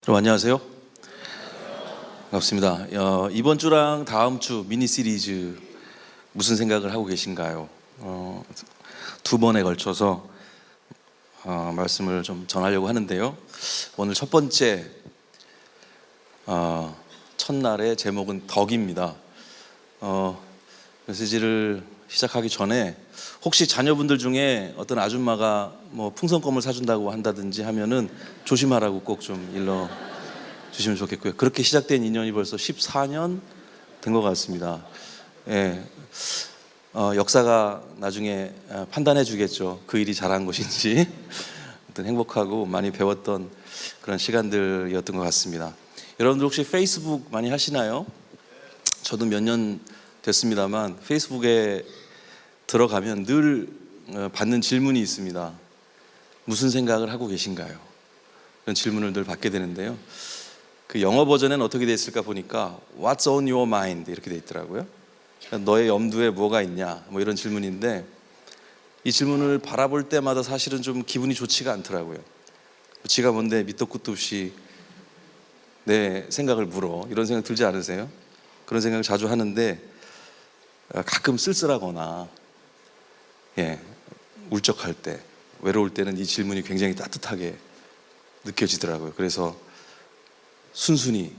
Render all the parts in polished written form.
여러분 안녕하세요. 반갑습니다. 이번 주랑 다음 주 미니 시리즈 무슨 생각을 하고 계신가요? 두 번에 걸쳐서 말씀을 좀 전하려고 하는데요. 오늘 첫 번째 첫날의 제목은 덕입니다. 메시지를 시작하기 전에 혹시 자녀분들 중에 어떤 아줌마가 뭐 풍선껌을 사준다고 한다든지 하면은 조심하라고 꼭 좀 일러 주시면 좋겠고요. 그렇게 시작된 인연이 벌써 14년 된 것 같습니다. 예. 역사가 나중에 판단해 주겠죠. 그 일이 잘한 것인지. 어떤 행복하고 많이 배웠던 그런 시간들이었던 것 같습니다. 여러분들 혹시 페이스북 많이 하시나요? 저도 몇 년 됐습니다만 페이스북에 들어가면 늘 받는 질문이 있습니다. 무슨 생각을 하고 계신가요? 그런 질문을 늘 받게 되는데요. 그 영어 버전에는 어떻게 되어 있을까 보니까 What's on your mind? 이렇게 되어 있더라고요. 너의 염두에 뭐가 있냐? 뭐 이런 질문인데 이 질문을 바라볼 때마다 사실은 좀 기분이 좋지가 않더라고요. 지가 뭔데 밑도 끝도 없이 내 생각을 물어. 이런 생각 들지 않으세요? 그런 생각을 자주 하는데 가끔 쓸쓸하거나 울적할 때, 외로울 때는 이 질문이 굉장히 따뜻하게 느껴지더라고요. 그래서 순순히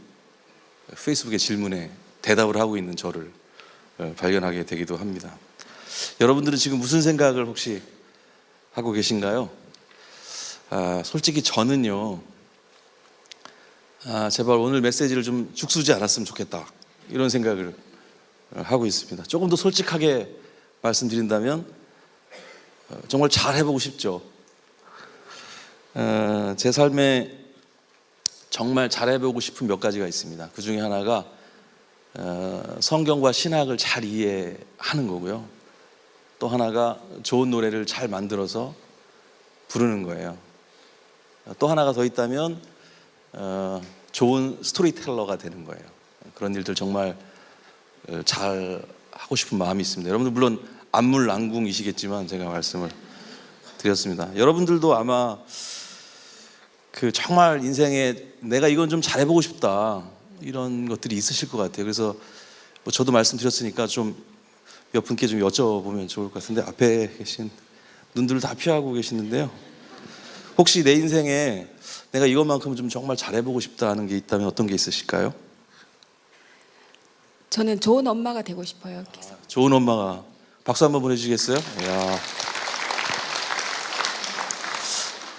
페이스북의 질문에 대답을 하고 있는 저를 발견하게 되기도 합니다. 여러분들은 지금 무슨 생각을 혹시 하고 계신가요? 솔직히 저는요, 제발 오늘 메시지를 좀 죽쓰지 않았으면 좋겠다, 이런 생각을 하고 있습니다. 조금 더 솔직하게 말씀드린다면 정말 잘 해보고 싶죠. 제 삶에 정말 잘 해보고 싶은 몇 가지가 있습니다. 그 중에 하나가 성경과 신학을 잘 이해하는 거고요. 또 하나가 좋은 노래를 잘 만들어서 부르는 거예요. 또 하나가 더 있다면 좋은 스토리텔러가 되는 거예요. 그런 일들 정말 잘 하고 싶은 마음이 있습니다. 여러분들 물론 안물안궁이시겠지만 제가 말씀을 드렸습니다. 여러분들도 아마 그 정말 인생에 내가 이건 좀 잘해보고 싶다, 이런 것들이 있으실 것 같아요. 그래서 뭐 저도 말씀드렸으니까 좀 몇 분께 좀 여쭤보면 좋을 것 같은데, 앞에 계신 눈들을 다 피하고 계시는데요. 혹시 내 인생에 내가 이것만큼 좀 정말 잘해보고 싶다 하는 게 있다면 어떤 게 있으실까요? 저는 좋은 엄마가 되고 싶어요. 계속. 좋은 엄마가, 박수 한번 보내주시겠어요? 이야.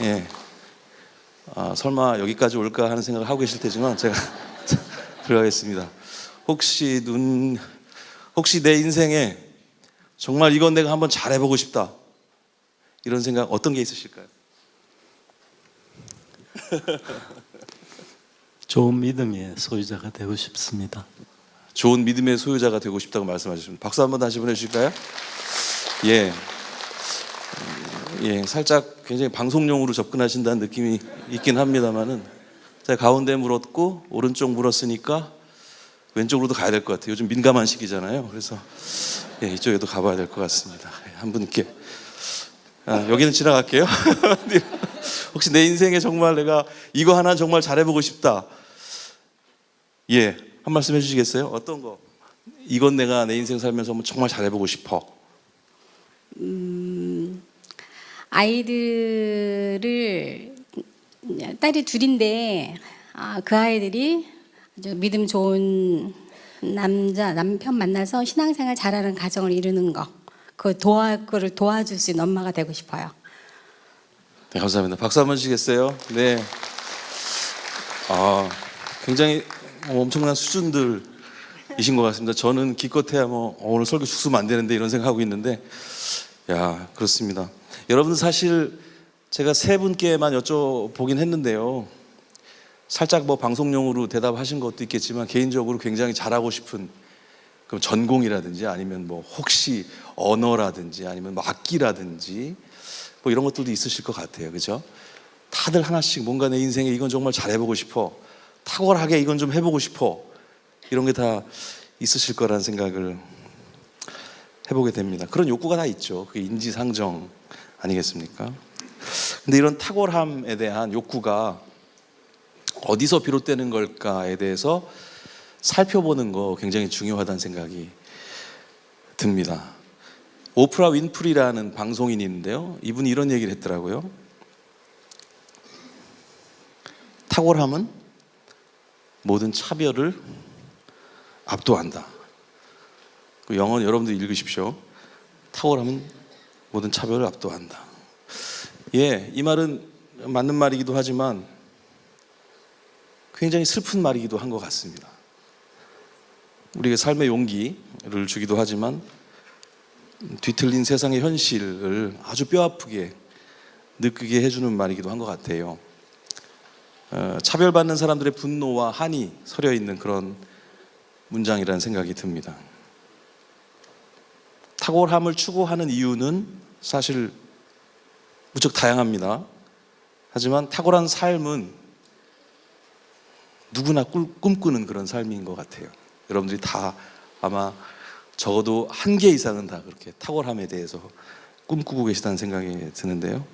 예. 설마 여기까지 올까 하는 생각을 하고 계실 테지만 제가 들어가겠습니다. 혹시 내 인생에 정말 이건 내가 한번 잘해보고 싶다, 이런 생각 어떤 게 있으실까요? 좋은 믿음의 소유자가 되고 싶습니다. 좋은 믿음의 소유자가 되고 싶다고 말씀하셨습니다. 박수 한번 다시 보내주실까요? 예, 살짝 굉장히 방송용으로 접근하신다는 느낌이 있긴 합니다만은 제가 가운데 물었고 오른쪽 물었으니까 왼쪽으로도 가야 될 것 같아요. 요즘 민감한 시기잖아요. 그래서 이쪽에도 가봐야 될 것 같습니다. 한 분께 여기는 지나갈게요. 혹시 내 인생에 정말 내가 이거 하나 정말 잘해보고 싶다, 한 말씀 해주시겠어요? 어떤 거? 이건 내가 내 인생 살면서 정말 잘해보고 싶어. 아이들을, 딸이 둘인데 그 아이들이 아주 믿음 좋은 남편 만나서 신앙생활 잘하는 가정을 이루는 거, 그거를 도와줄 수 있는 엄마가 되고 싶어요. 네, 감사합니다. 박수 한번 주시겠어요? 네. 굉장히 엄청난 수준들이신 것 같습니다. 저는 기껏해야 오늘 설교 죽쓰면 안 되는데 이런 생각하고 있는데, 그렇습니다. 여러분, 사실 제가 세 분께만 여쭤보긴 했는데요. 살짝 방송용으로 대답하신 것도 있겠지만 개인적으로 굉장히 잘하고 싶은 그 전공이라든지 아니면 혹시 언어라든지 아니면 악기라든지 이런 것들도 있으실 것 같아요. 그죠? 다들 하나씩 뭔가 내 인생에 이건 정말 잘해보고 싶어, 탁월하게 이건 좀 해보고 싶어, 이런 게 다 있으실 거라는 생각을 해보게 됩니다. 그런 욕구가 다 있죠. 그게 인지상정 아니겠습니까? 근데 이런 탁월함에 대한 욕구가 어디서 비롯되는 걸까에 대해서 살펴보는 거 굉장히 중요하다는 생각이 듭니다. 오프라 윈프리라는 방송인이 있는데요. 이분이 이런 얘기를 했더라고요. 탁월함은 모든 차별을 압도한다. 그 영어 여러분들 읽으십시오. 탁월함은 모든 차별을 압도한다. 예, 이 말은 맞는 말이기도 하지만 굉장히 슬픈 말이기도 한 것 같습니다. 우리에게 삶의 용기를 주기도 하지만 뒤틀린 세상의 현실을 아주 뼈아프게 느끼게 해주는 말이기도 한 것 같아요. 차별받는 사람들의 분노와 한이 서려 있는 그런 문장이라는 생각이 듭니다. 탁월함을 추구하는 이유는 사실 무척 다양합니다. 하지만 탁월한 삶은 누구나 꿈꾸는 그런 삶인 것 같아요. 여러분들이 다 아마 적어도 한 개 이상은 다 그렇게 탁월함에 대해서 꿈꾸고 계시다는 생각이 드는데요.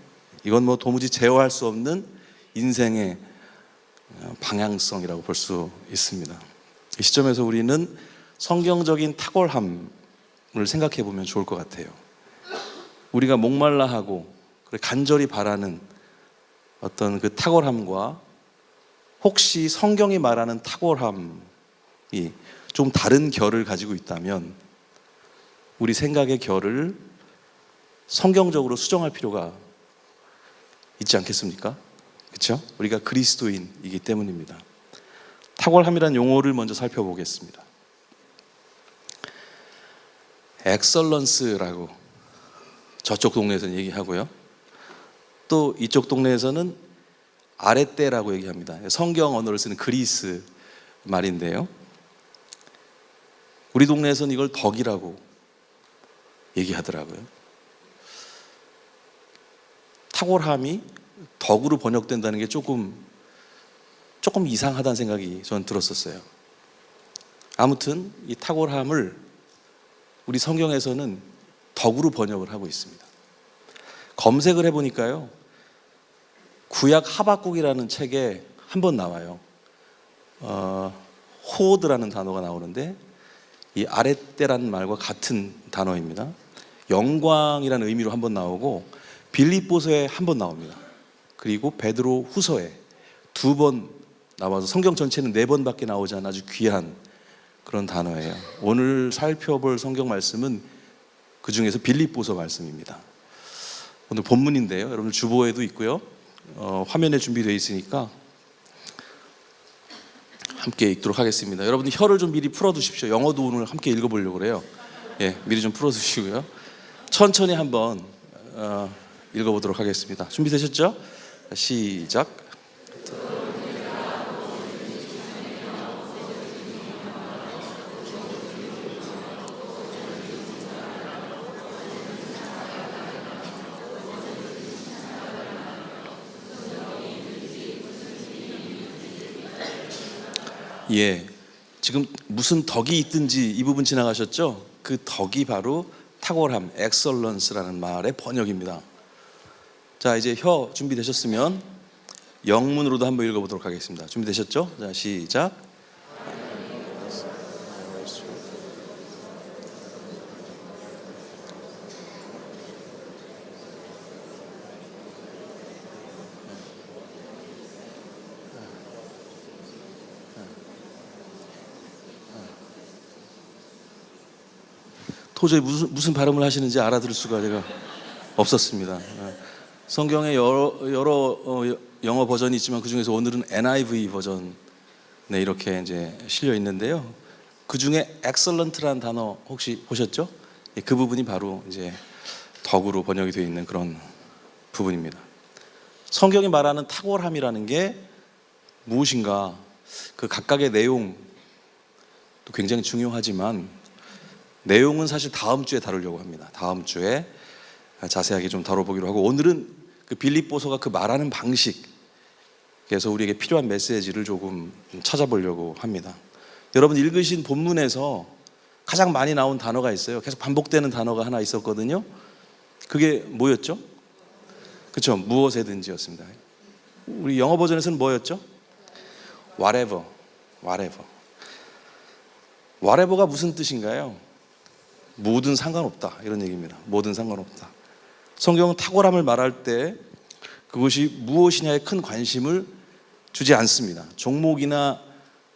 이건 뭐 도무지 제어할 수 없는 인생의 방향성이라고 볼 수 있습니다. 이 시점에서 우리는 성경적인 탁월함을 생각해 보면 좋을 것 같아요. 우리가 목말라 하고 간절히 바라는 어떤 그 탁월함과 혹시 성경이 말하는 탁월함이 좀 다른 결을 가지고 있다면 우리 생각의 결을 성경적으로 수정할 필요가 있지 않겠습니까? 그렇죠? 우리가 그리스도인이기 때문입니다. 탁월함이라는 용어를 먼저 살펴보겠습니다. 엑설런스라고 저쪽 동네에서는 얘기하고요. 또 이쪽 동네에서는 아레떼라고 얘기합니다. 성경 언어를 쓰는 그리스 말인데요. 우리 동네에서는 이걸 덕이라고 얘기하더라고요. 탁월함이 덕으로 번역된다는 게 조금 이상하다는 생각이 저는 들었었어요. 아무튼 이 탁월함을 우리 성경에서는 덕으로 번역을 하고 있습니다. 검색을 해보니까요, 구약 하박국이라는 책에 한 번 나와요. 호드라는 단어가 나오는데 이 아랫대라는 말과 같은 단어입니다. 영광이라는 의미로 한 번 나오고 빌립보서에 한 번 나옵니다. 그리고 베드로 후서에 2번 나와서 성경 전체는 4번밖에 나오지 않은 아주 귀한 그런 단어예요. 오늘 살펴볼 성경 말씀은 그 중에서 빌립보서 말씀입니다. 오늘 본문인데요. 여러분 주보에도 있고요. 화면에 준비되어 있으니까 함께 읽도록 하겠습니다. 여러분 혀를 좀 미리 풀어두십시오. 영어도 오늘 함께 읽어보려고 그래요. 예, 미리 좀 풀어두시고요. 천천히 한번 읽어보도록 하겠습니다. 준비되셨죠? 시작. 예, 지금 무슨 덕이 있든지 이 부분 지나가셨죠? 그 덕이 바로 탁월함, 엑설런스라는 말의 번역입니다. 자, 이제 혀 준비되셨으면 영문으로도 한번 읽어보도록 하겠습니다. 준비되셨죠? 자, 시작. 도저히 무슨 발음을 하시는지 알아들을 수가 제가 없었습니다. 성경에 여러 영어 버전이 있지만 그 중에서 오늘은 NIV 버전에 이렇게 이제 실려 있는데요. 그 중에 excellent라는 단어 혹시 보셨죠? 그 부분이 바로 이제 덕으로 번역이 되어 있는 그런 부분입니다. 성경이 말하는 탁월함이라는 게 무엇인가, 그 각각의 내용도 굉장히 중요하지만 내용은 사실 다음 주에 다루려고 합니다. 다음 주에 자세하게 좀 다뤄보기로 하고, 오늘은 그 빌립보서가 그 말하는 방식에서 우리에게 필요한 메시지를 조금 찾아보려고 합니다. 여러분 읽으신 본문에서 가장 많이 나온 단어가 있어요. 계속 반복되는 단어가 하나 있었거든요. 그게 뭐였죠? 그렇죠, 무엇에든지였습니다. 우리 영어 버전에서는 뭐였죠? whatever, whatever. whatever가 무슨 뜻인가요? 뭐든 상관없다 이런 얘기입니다. 뭐든 상관없다. 성경은 탁월함을 말할 때 그것이 무엇이냐에 큰 관심을 주지 않습니다. 종목이나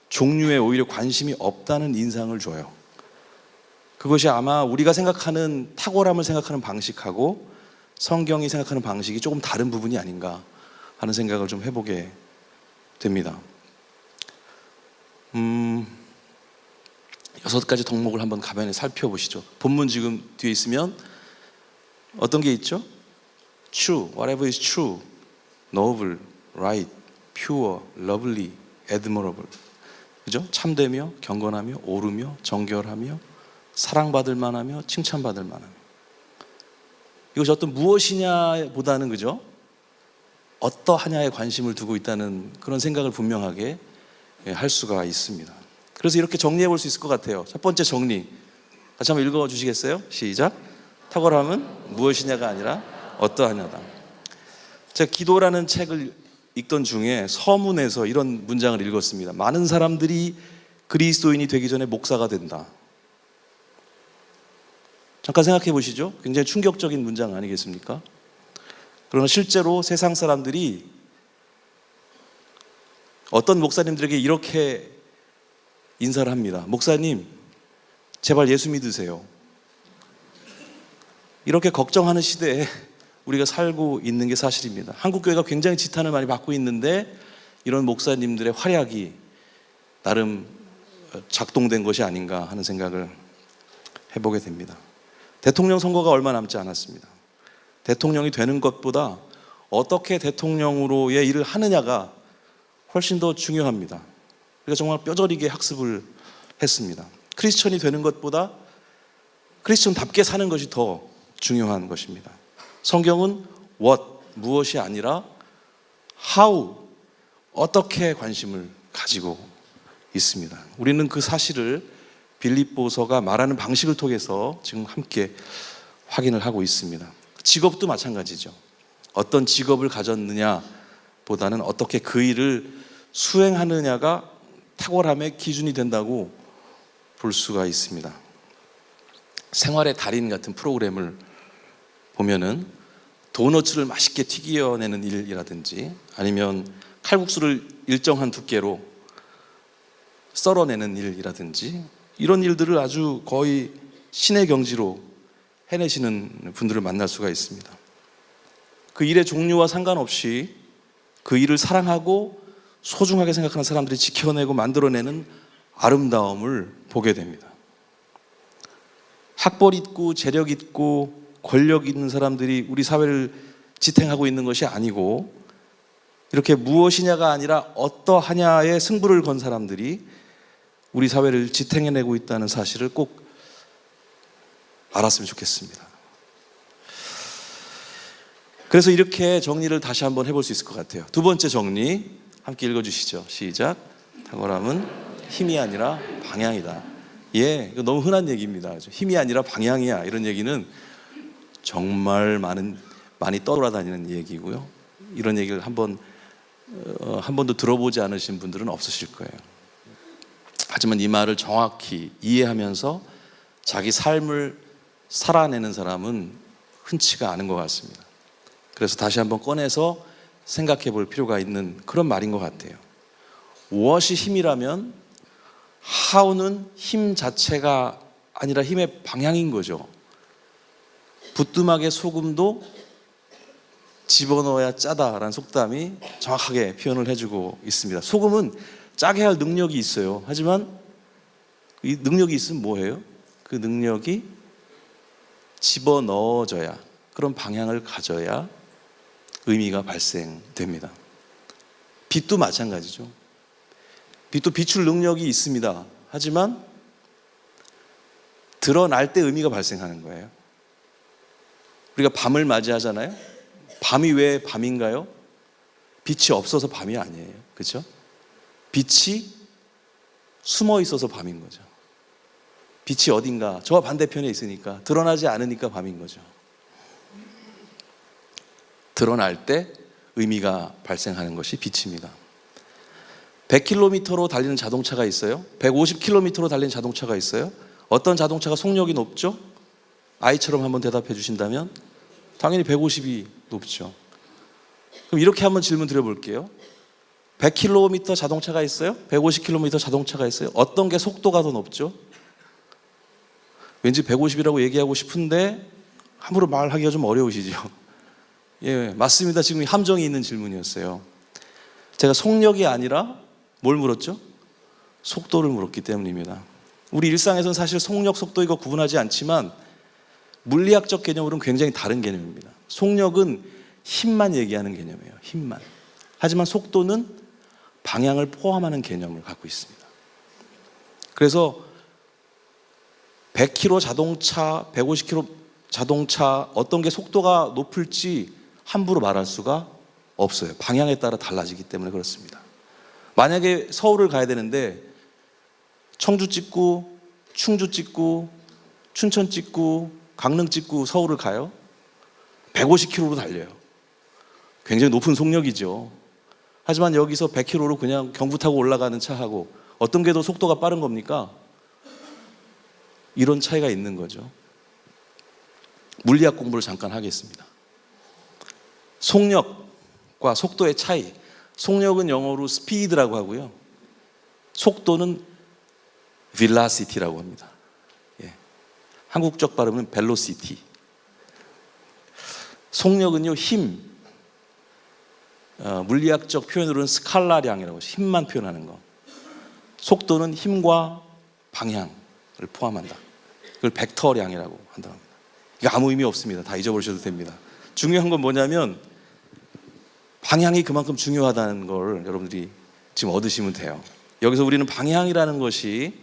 종류에 오히려 관심이 없다는 인상을 줘요. 그것이 아마 우리가 생각하는 탁월함을 생각하는 방식하고 성경이 생각하는 방식이 조금 다른 부분이 아닌가 하는 생각을 좀 해보게 됩니다. 6가지 덕목을 한번 가만히 살펴보시죠. 본문 지금 뒤에 있으면 어떤 게 있죠? True, whatever is true, noble, right, pure, lovely, admirable. 그죠? 참되며, 경건하며, 옳으며, 정결하며, 사랑받을 만하며, 칭찬받을 만하며. 이것이 어떤 무엇이냐보다는 그죠? 어떠하냐에 관심을 두고 있다는 그런 생각을 분명하게 할 수가 있습니다. 그래서 이렇게 정리해 볼 수 있을 것 같아요. 첫 번째 정리. 같이 한번 읽어 주시겠어요? 시작. 탁월함은 무엇이냐가 아니라 어떠하냐다. 제가 기도라는 책을 읽던 중에 서문에서 이런 문장을 읽었습니다. 많은 사람들이 그리스도인이 되기 전에 목사가 된다. 잠깐 생각해 보시죠. 굉장히 충격적인 문장 아니겠습니까? 그러나 실제로 세상 사람들이 어떤 목사님들에게 이렇게 인사를 합니다. 목사님, 제발 예수 믿으세요. 이렇게 걱정하는 시대에 우리가 살고 있는 게 사실입니다. 한국교회가 굉장히 지탄을 많이 받고 있는데 이런 목사님들의 활약이 나름 작동된 것이 아닌가 하는 생각을 해보게 됩니다. 대통령 선거가 얼마 남지 않았습니다. 대통령이 되는 것보다 어떻게 대통령으로의 일을 하느냐가 훨씬 더 중요합니다. 그러니까 정말 뼈저리게 학습을 했습니다. 크리스천이 되는 것보다 크리스천답게 사는 것이 더 중요한 것입니다. 성경은 what, 무엇이 아니라 how, 어떻게 관심을 가지고 있습니다. 우리는 그 사실을 빌립보서가 말하는 방식을 통해서 지금 함께 확인을 하고 있습니다. 직업도 마찬가지죠. 어떤 직업을 가졌느냐 보다는 어떻게 그 일을 수행하느냐가 탁월함의 기준이 된다고 볼 수가 있습니다. 생활의 달인 같은 프로그램을 보면은 도너츠를 맛있게 튀겨내는 일이라든지 아니면 칼국수를 일정한 두께로 썰어내는 일이라든지 이런 일들을 아주 거의 신의 경지로 해내시는 분들을 만날 수가 있습니다. 그 일의 종류와 상관없이 그 일을 사랑하고 소중하게 생각하는 사람들이 지켜내고 만들어내는 아름다움을 보게 됩니다. 학벌 있고 재력 있고 권력 있는 사람들이 우리 사회를 지탱하고 있는 것이 아니고 이렇게 무엇이냐가 아니라 어떠하냐에 승부를 건 사람들이 우리 사회를 지탱해내고 있다는 사실을 꼭 알았으면 좋겠습니다. 그래서 이렇게 정리를 다시 한번 해볼 수 있을 것 같아요. 두 번째 정리 함께 읽어주시죠. 시작. 탁월함은 힘이 아니라 방향이다. 예, 이거 너무 흔한 얘기입니다. 힘이 아니라 방향이야. 이런 얘기는 정말 많이 떠돌아다니는 얘기고요. 이런 얘기를 한 번도 들어보지 않으신 분들은 없으실 거예요. 하지만 이 말을 정확히 이해하면서 자기 삶을 살아내는 사람은 흔치가 않은 것 같습니다. 그래서 다시 한번 꺼내서 생각해 볼 필요가 있는 그런 말인 것 같아요. 무엇이 힘이라면 how는 힘 자체가 아니라 힘의 방향인 거죠. 부뚜막에 소금도 집어넣어야 짜다라는 속담이 정확하게 표현을 해주고 있습니다. 소금은 짜게 할 능력이 있어요. 하지만 이 능력이 있으면 뭐예요? 그 능력이 집어넣어져야, 그런 방향을 가져야 의미가 발생됩니다. 빛도 마찬가지죠. 빛도 비출 능력이 있습니다. 하지만 드러날 때 의미가 발생하는 거예요. 우리가 밤을 맞이하잖아요. 밤이 왜 밤인가요? 빛이 없어서 밤이 아니에요. 그렇죠? 빛이 숨어 있어서 밤인 거죠. 빛이 어딘가 저 반대편에 있으니까 드러나지 않으니까 밤인 거죠. 드러날 때 의미가 발생하는 것이 빛입니다. 100km로 달리는 자동차가 있어요. 150km로 달리는 자동차가 있어요. 어떤 자동차가 속력이 높죠? 아이처럼 한번 대답해 주신다면 당연히 150이 높죠. 그럼 이렇게 한번 질문 드려볼게요. 100km 자동차가 있어요? 150km 자동차가 있어요? 어떤 게 속도가 더 높죠? 왠지 150이라고 얘기하고 싶은데 함부로 말하기가 좀 어려우시죠? 예, 맞습니다. 지금 함정이 있는 질문이었어요. 제가 속력이 아니라 뭘 물었죠? 속도를 물었기 때문입니다. 우리 일상에서는 사실 속력, 속도 이거 구분하지 않지만 물리학적 개념으로는 굉장히 다른 개념입니다. 속력은 힘만 얘기하는 개념이에요. 힘만. 하지만 속도는 방향을 포함하는 개념을 갖고 있습니다. 그래서 100km 자동차, 150km 자동차 어떤 게 속도가 높을지 함부로 말할 수가 없어요. 방향에 따라 달라지기 때문에 그렇습니다. 만약에 서울을 가야 되는데 청주 찍고 충주 찍고 춘천 찍고 강릉 찍고 서울을 가요. 150km로 달려요. 굉장히 높은 속력이죠. 하지만 여기서 100km로 그냥 경부 타고 올라가는 차하고 어떤 게 더 속도가 빠른 겁니까? 이런 차이가 있는 거죠. 물리학 공부를 잠깐 하겠습니다. 속력과 속도의 차이. 속력은 영어로 스피드라고 하고요. 속도는 velocity라고 합니다. 예. 한국적 발음은 velocity. 속력은요, 힘. 물리학적 표현으로는 스칼라량이라고 하죠. 힘만 표현하는 거. 속도는 힘과 방향을 포함한다. 그걸 벡터량이라고 한다고 합니다. 이게 아무 의미 없습니다. 다 잊어버리셔도 됩니다. 중요한 건 뭐냐면 방향이 그만큼 중요하다는 걸 여러분들이 지금 얻으시면 돼요. 여기서 우리는 방향이라는 것이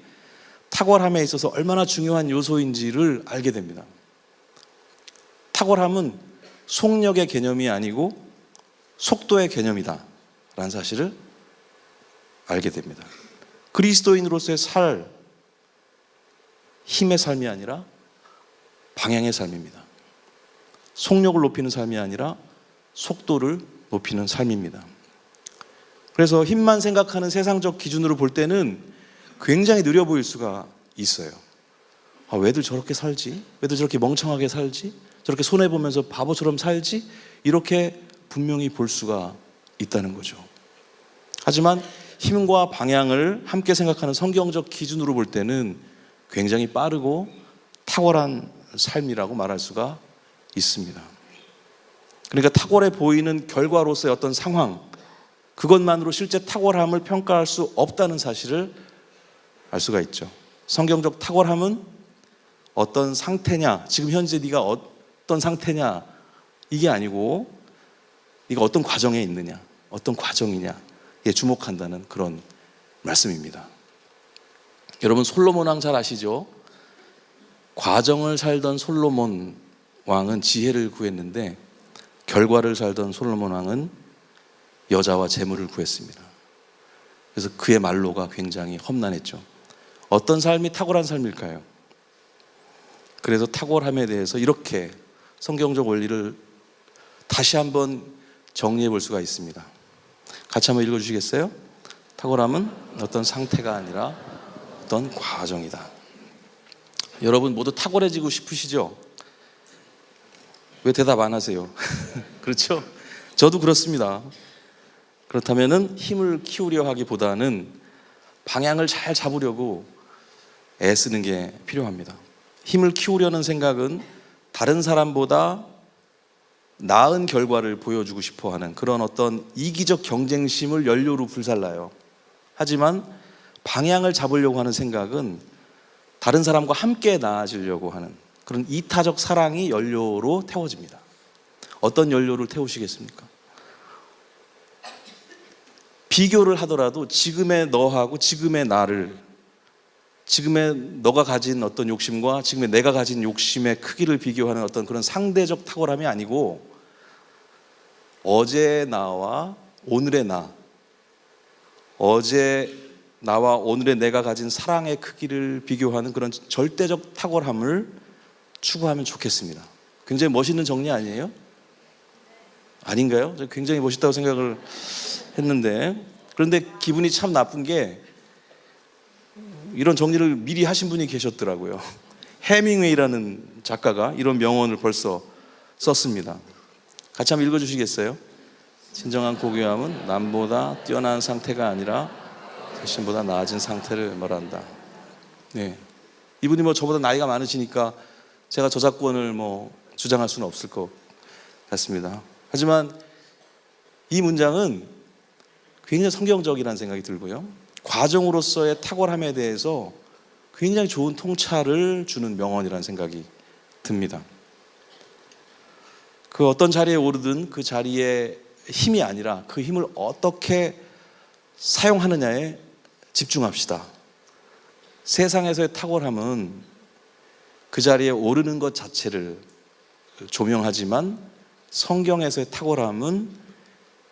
탁월함에 있어서 얼마나 중요한 요소인지를 알게 됩니다. 탁월함은 속력의 개념이 아니고 속도의 개념이다 라는 사실을 알게 됩니다. 그리스도인으로서의 힘의 삶이 아니라 방향의 삶입니다. 속력을 높이는 삶이 아니라 속도를 높이는 삶입니다. 그래서 힘만 생각하는 세상적 기준으로 볼 때는 굉장히 느려 보일 수가 있어요. 왜들 저렇게 살지? 왜들 저렇게 멍청하게 살지? 저렇게 손해보면서 바보처럼 살지? 이렇게 분명히 볼 수가 있다는 거죠. 하지만 힘과 방향을 함께 생각하는 성경적 기준으로 볼 때는 굉장히 빠르고 탁월한 삶이라고 말할 수가 있습니다. 그러니까 탁월해 보이는 결과로서의 어떤 상황, 그것만으로 실제 탁월함을 평가할 수 없다는 사실을 알 수가 있죠. 성경적 탁월함은 어떤 상태냐, 지금 현재 네가 어떤 상태냐, 이게 아니고 네가 어떤 과정에 있느냐, 어떤 과정이냐에 주목한다는 그런 말씀입니다. 여러분 솔로몬 왕 잘 아시죠? 과정을 살던 솔로몬 왕은 지혜를 구했는데 결과를 살던 솔로몬 왕은 여자와 재물을 구했습니다. 그래서 그의 말로가 굉장히 험난했죠. 어떤 삶이 탁월한 삶일까요? 그래서 탁월함에 대해서 이렇게 성경적 원리를 다시 한번 정리해 볼 수가 있습니다. 같이 한번 읽어주시겠어요? 탁월함은 어떤 상태가 아니라 어떤 과정이다. 여러분 모두 탁월해지고 싶으시죠? 왜 대답 안 하세요? 그렇죠? 저도 그렇습니다. 그렇다면 힘을 키우려 하기보다는 방향을 잘 잡으려고 애쓰는 게 필요합니다. 힘을 키우려는 생각은 다른 사람보다 나은 결과를 보여주고 싶어하는 그런 어떤 이기적 경쟁심을 연료로 불살라요. 하지만 방향을 잡으려고 하는 생각은 다른 사람과 함께 나아지려고 하는 그런 이타적 사랑이 연료로 태워집니다. 어떤 연료를 태우시겠습니까? 비교를 하더라도 지금의 너하고 지금의 나를, 지금의 너가 가진 어떤 욕심과 지금의 내가 가진 욕심의 크기를 비교하는 어떤 그런 상대적 탁월함이 아니고 어제 나와 오늘의 나, 어제 나와 오늘의 내가 가진 사랑의 크기를 비교하는 그런 절대적 탁월함을 추구하면 좋겠습니다. 굉장히 멋있는 정리 아니에요? 아닌가요? 굉장히 멋있다고 생각을 했는데 그런데 기분이 참 나쁜 게 이런 정리를 미리 하신 분이 계셨더라고요. 해밍웨이라는 작가가 이런 명언을 벌써 썼습니다. 같이 한번 읽어주시겠어요? 진정한 고귀함은 남보다 뛰어난 상태가 아니라 자신보다 나아진 상태를 말한다. 네. 이분이 뭐 저보다 나이가 많으시니까 제가 저작권을 뭐 주장할 수는 없을 것 같습니다. 하지만 이 문장은 굉장히 성경적이라는 생각이 들고요. 과정으로서의 탁월함에 대해서 굉장히 좋은 통찰을 주는 명언이라는 생각이 듭니다. 그 어떤 자리에 오르든 그 자리에 힘이 아니라 그 힘을 어떻게 사용하느냐에 집중합시다. 세상에서의 탁월함은 그 자리에 오르는 것 자체를 조명하지만 성경에서의 탁월함은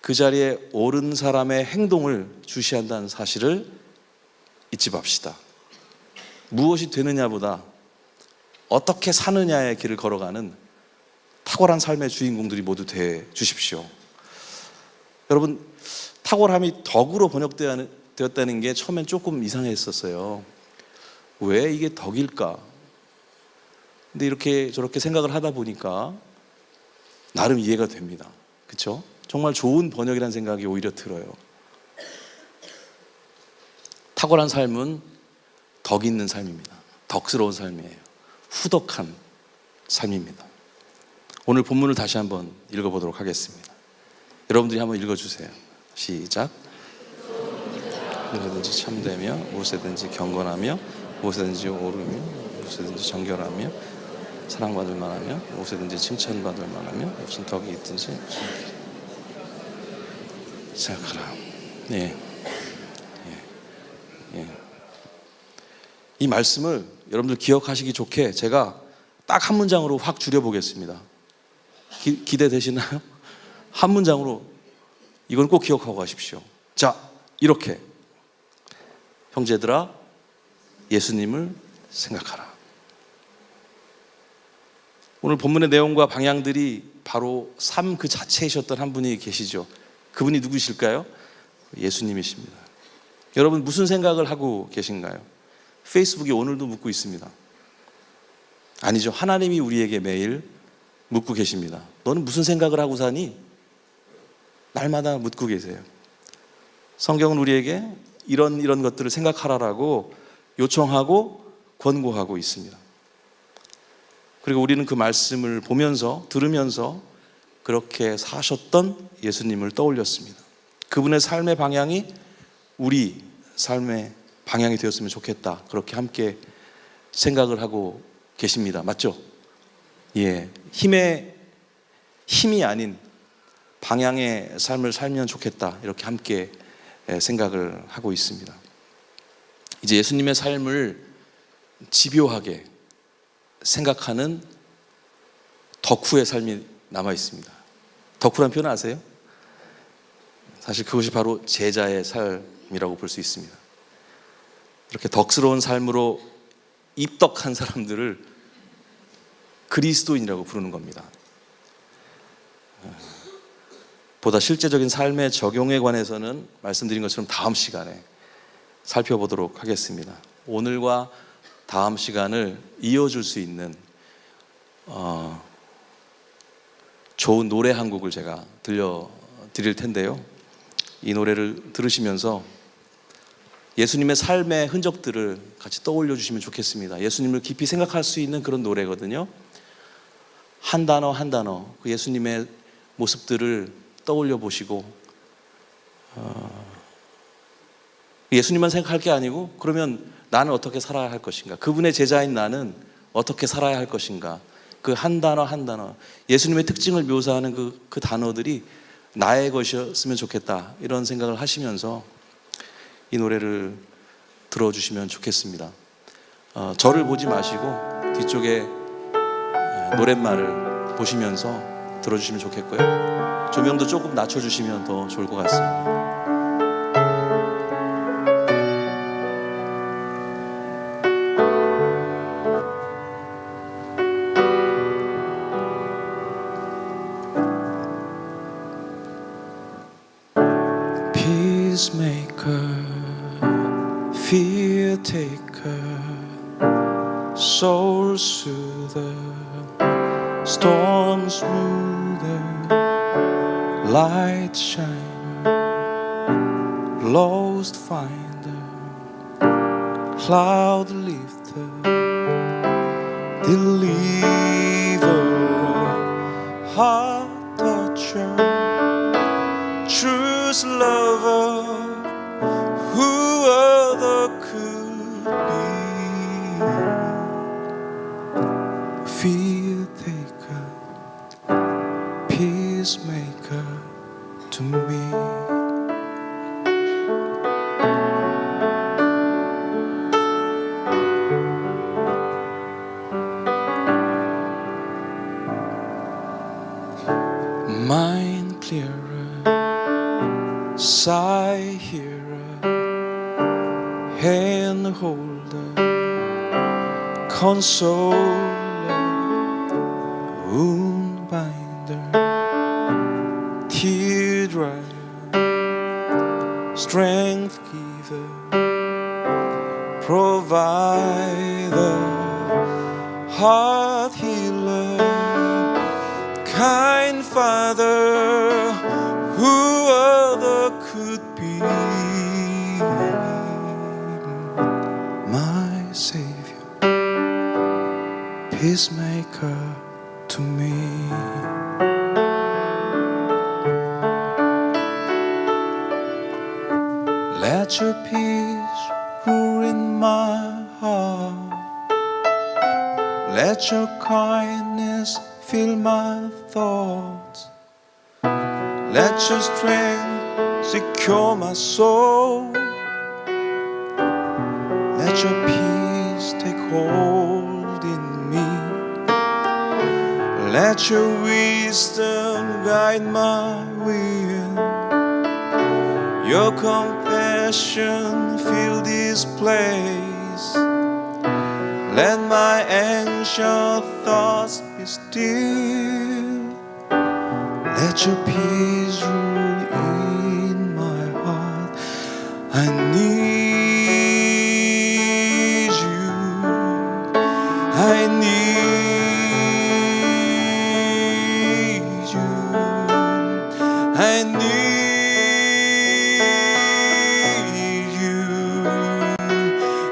그 자리에 오른 사람의 행동을 주시한다는 사실을 잊지 맙시다. 무엇이 되느냐보다 어떻게 사느냐의 길을 걸어가는 탁월한 삶의 주인공들이 모두 돼 주십시오. 여러분, 탁월함이 덕으로 번역되었다는 게 처음엔 조금 이상했었어요. 왜 이게 덕일까? 근데 이렇게 저렇게 생각을 하다 보니까 나름 이해가 됩니다. 그렇죠? 정말 좋은 번역이라는 생각이 오히려 들어요. 탁월한 삶은 덕 있는 삶입니다. 덕스러운 삶이에요. 후덕한 삶입니다. 오늘 본문을 다시 한번 읽어보도록 하겠습니다. 여러분들이 한번 읽어주세요. 시작. 무엇이든지 참되며 무엇이든지 경건하며 무엇이든지 옳으며 무엇이든지 정결하며 사랑받을 만하며 무엇이든지 칭찬받을 만하며 무슨 덕이 있든지 생각하라. 네. 이 말씀을 여러분들 기억하시기 좋게 제가 딱 한 문장으로 확 줄여보겠습니다. 기대되시나요? 한 문장으로 이건 꼭 기억하고 가십시오. 자, 이렇게 형제들아 예수님을 생각하라. 오늘 본문의 내용과 방향들이 바로 삶 그 자체이셨던 한 분이 계시죠. 그분이 누구실까요? 예수님이십니다. 여러분 무슨 생각을 하고 계신가요? 페이스북에 오늘도 묻고 있습니다. 아니죠. 하나님이 우리에게 매일 묻고 계십니다. 너는 무슨 생각을 하고 사니? 날마다 묻고 계세요. 성경은 우리에게 이런 것들을 생각하라라고 요청하고 권고하고 있습니다. 그리고 우리는 그 말씀을 보면서 들으면서 그렇게 사셨던 예수님을 떠올렸습니다. 그분의 삶의 방향이 우리 삶의 방향이 되었으면 좋겠다. 그렇게 함께 생각을 하고 계십니다. 맞죠? 예, 힘이 아닌 방향의 삶을 살면 좋겠다. 이렇게 함께 생각을 하고 있습니다. 이제 예수님의 삶을 집요하게 생각하는 덕후의 삶이 남아 있습니다. 덕후란 표현 아세요? 사실 그것이 바로 제자의 삶이라고 볼 수 있습니다. 이렇게 덕스러운 삶으로 입덕한 사람들을 그리스도인이라고 부르는 겁니다. 보다 실제적인 삶의 적용에 관해서는 말씀드린 것처럼 다음 시간에 살펴보도록 하겠습니다. 오늘과 다음 시간을 이어줄 수 있는 좋은 노래 한 곡을 제가 들려드릴 텐데요. 이 노래를 들으시면서 예수님의 삶의 흔적들을 같이 떠올려 주시면 좋겠습니다. 예수님을 깊이 생각할 수 있는 그런 노래거든요. 한 단어 한 단어 그 예수님의 모습들을 떠올려 보시고 예수님만 생각할 게 아니고 그러면 나는 어떻게 살아야 할 것인가, 그분의 제자인 나는 어떻게 살아야 할 것인가, 그 한 단어 한 단어 예수님의 특징을 묘사하는 그 단어들이 나의 것이었으면 좋겠다, 이런 생각을 하시면서 이 노래를 들어주시면 좋겠습니다. 저를 보지 마시고 뒤쪽에 노랫말을 보시면서 들어주시면 좋겠고요. 조명도 조금 낮춰주시면 더 좋을 것 같습니다. Peacemaker, fear taker, soul soother, storm smoother, light shiner, lost finder, cloud lifter, deliverer, heart toucher, truth lover. Who other could be? Fear taker, peacemaker to me. Mind clearer, sigh hearer, hand holder, consoler, wound binder, tear dryer, strength giver, provider, heart healer, kind father. Who other could be? My Savior, peacemaker to me. Let your peace rule in my heart. Let your kindness fill my thoughts. Let your strength secure my soul. Let your peace take hold in me. Let your wisdom guide my will. Your compassion fill this place. Let my anxious thoughts be still. Let your peace rule in my heart. I need you. I need you. I need you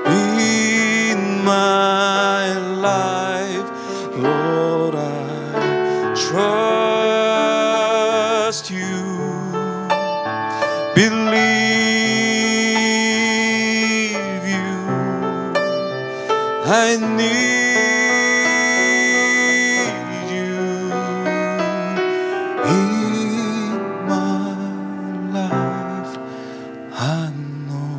in my life, Lord. I trust you, believe you. I need you in my life. I know.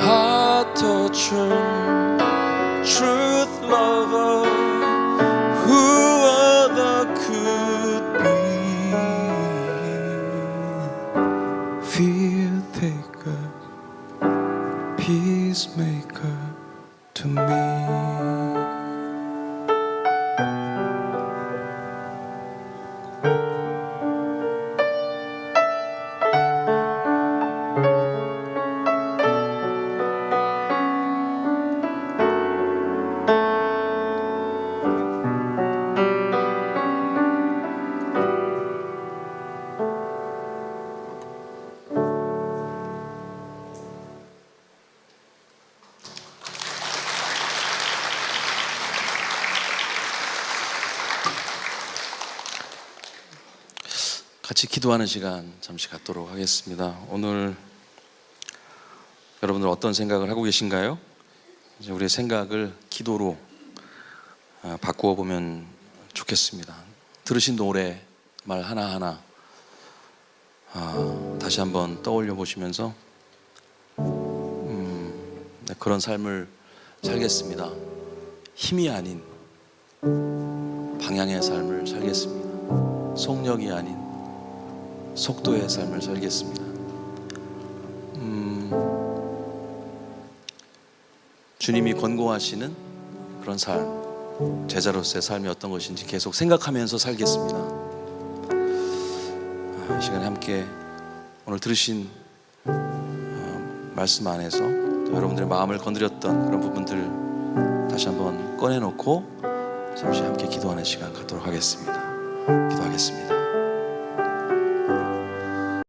Heart toucher, truth lover, who other could be? Fear taker, peacemaker to me. 같이 기도하는 시간 잠시 갖도록 하겠습니다. 오늘 여러분들 어떤 생각을 하고 계신가요? 이제 우리의 생각을 기도로 바꾸어 보면 좋겠습니다. 들으신 노래 말 하나하나 다시 한번 떠올려 보시면서 그런 삶을 살겠습니다. 힘이 아닌 방향의 삶을 살겠습니다. 속력이 아닌 속도의 삶을 살겠습니다. 주님이 권고하시는 그런 삶, 제자로서의 삶이 어떤 것인지 계속 생각하면서 살겠습니다. 이 시간에 함께 오늘 들으신 말씀 안에서 또 여러분들의 마음을 건드렸던 그런 부분들 다시 한번 꺼내놓고 잠시 함께 기도하는 시간 갖도록 하겠습니다. 기도하겠습니다.